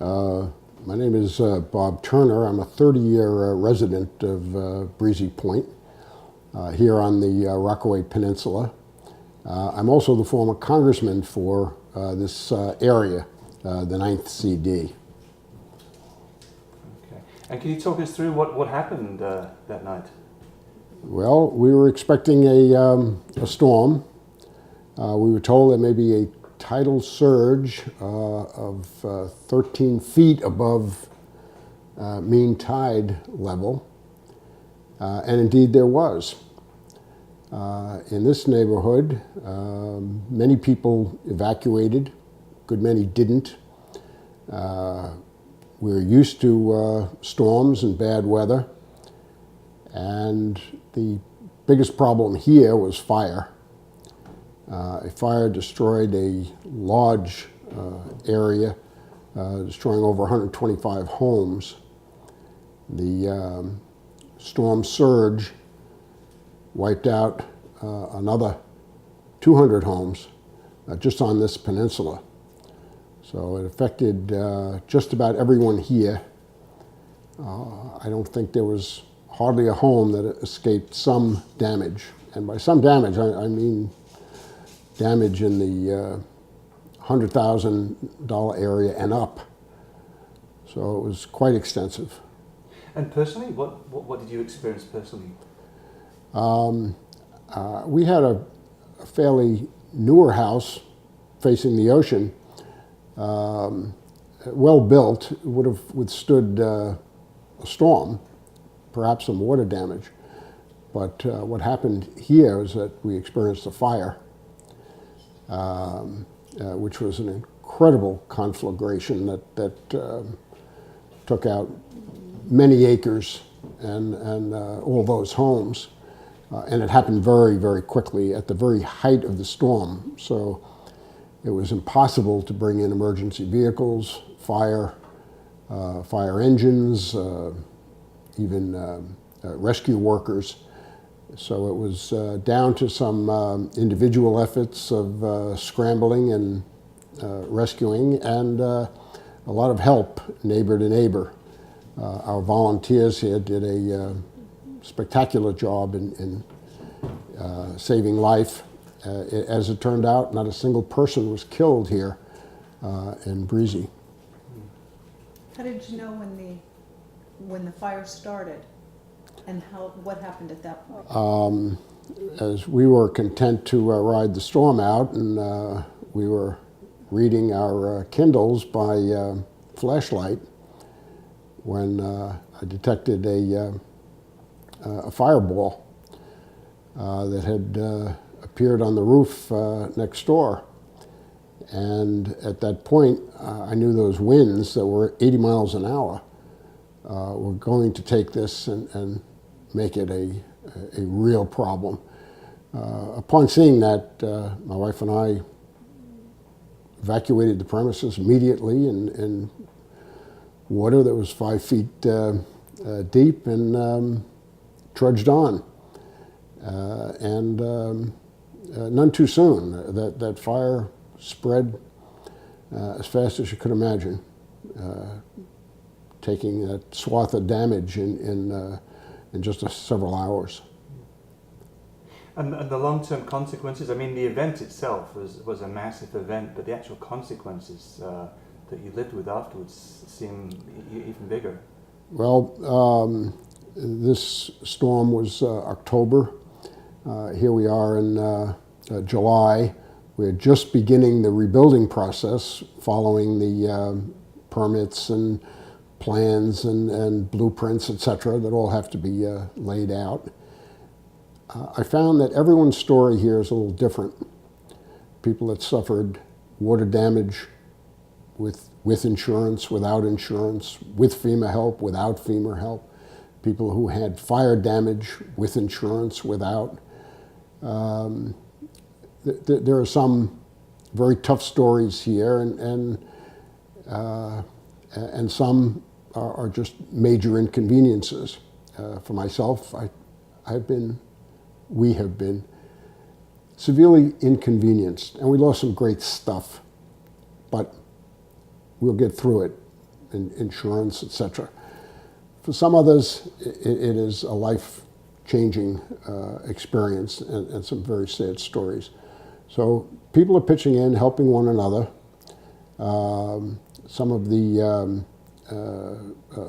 My name is Bob Turner. I'm a 30-year resident of Breezy Point here on the Rockaway Peninsula. I'm also the former congressman for this area, the 9th CD. Okay. And can you talk us through what happened that night? Well, we were expecting a storm. We were told there may be a tidal surge of 13 feet above mean tide level, and indeed there was. In this neighborhood, many people evacuated, a good many didn't. We're used to storms and bad weather, and the biggest problem here was fire. A fire destroyed a large area, destroying over 125 homes. The storm surge wiped out another 200 homes just on this peninsula. So it affected just about everyone here. I don't think there was hardly a home that escaped some damage. And by some damage, I mean damage in the $100,000 area and up. So it was quite extensive. And personally, what did you experience personally? We had a fairly newer house facing the ocean, well built, would have withstood a storm, perhaps some water damage. But what happened here is that we experienced a fire, which was an incredible conflagration that took out many acres and all those homes. And it happened very, very quickly at the very height of the storm. So it was impossible to bring in emergency vehicles, fire engines, even rescue workers. So it was down to some individual efforts of scrambling and rescuing, and a lot of help, neighbor to neighbor. Our volunteers here did a spectacular job in saving life. As it turned out, not a single person was killed here in Breezy. How did you know when the fire started, and what happened at that point? As we were content to ride the storm out, and we were reading our Kindles by flashlight, when I detected a fireball that had appeared on the roof next door. And at that point, I knew those winds that were 80 miles an hour were going to take this and make it a real problem. Upon seeing that, my wife and I evacuated the premises immediately in water that was 5 feet deep, and trudged on. None too soon. That fire spread as fast as you could imagine, taking that swath of damage in just several hours. And the long-term consequences, I mean, the event itself was a massive event, but the actual consequences that you lived with afterwards seem even bigger. Well, this storm was October. Here we are in July. We're just beginning the rebuilding process, following the permits and plans and blueprints, etc., that all have to be laid out. I found that everyone's story here is a little different. People that suffered water damage with insurance, without insurance, with FEMA help, without FEMA help. People who had fire damage with insurance, without. There are some very tough stories here, and some are just major inconveniences. For myself, we have been severely inconvenienced, and we lost some great stuff, but we'll get through it. insurance, etc. For some others, it is a life-changing experience and some very sad stories. So people are pitching in, helping one another. Some of the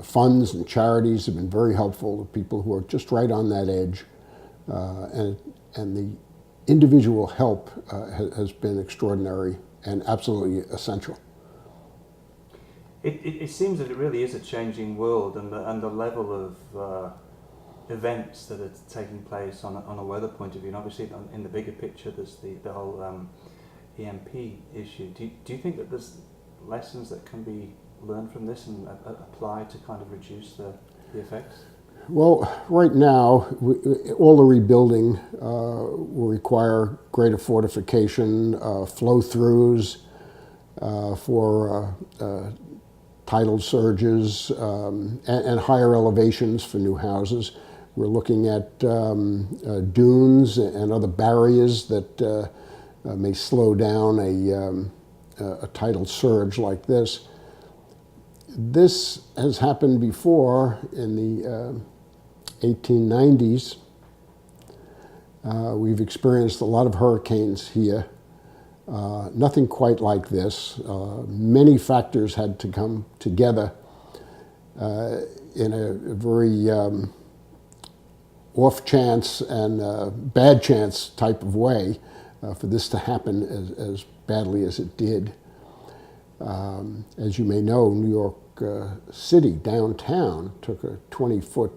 funds and charities have been very helpful to people who are just right on that edge, and the individual help has been extraordinary and absolutely essential. It seems that it really is a changing world, and the level of events that are taking place on a weather point of view. And obviously, in the bigger picture, there's the whole EMP issue. Do you think that there's lessons that can be learned from this and applied to kind of reduce the effects? Well, right now, all the rebuilding will require greater fortification, flow-throughs for tidal surges, and higher elevations for new houses. We're looking at dunes and other barriers that may slow down a tidal surge like this. This has happened before in the 1890s. We've experienced a lot of hurricanes here. Nothing quite like this. Many factors had to come together in a very off chance and bad chance type of way for this to happen as badly as it did. As you may know, New York City downtown took a 20-foot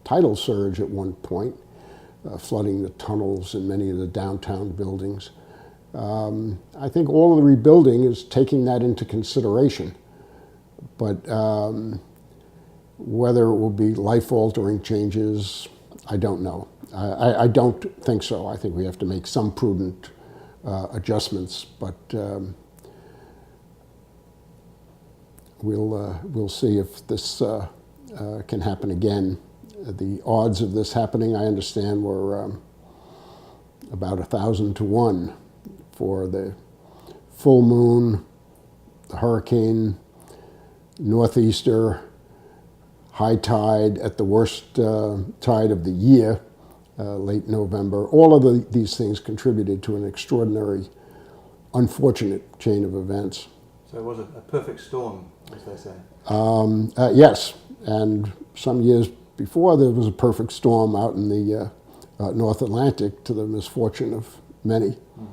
tidal surge at one point, flooding the tunnels in many of the downtown buildings. I think all of the rebuilding is taking that into consideration, but whether it will be life-altering changes, I don't know. I don't think so. I think we have to make some prudent adjustments, but we'll see if this can happen again. The odds of this happening, I understand, were about 1,000 to 1 for the full moon, the hurricane, northeaster, high tide at the worst tide of the year, late November. All of these things contributed to an extraordinary, unfortunate chain of events. So it was a perfect storm, as they say. Yes, and some years before there was a perfect storm out in the North Atlantic, to the misfortune of many. Mm.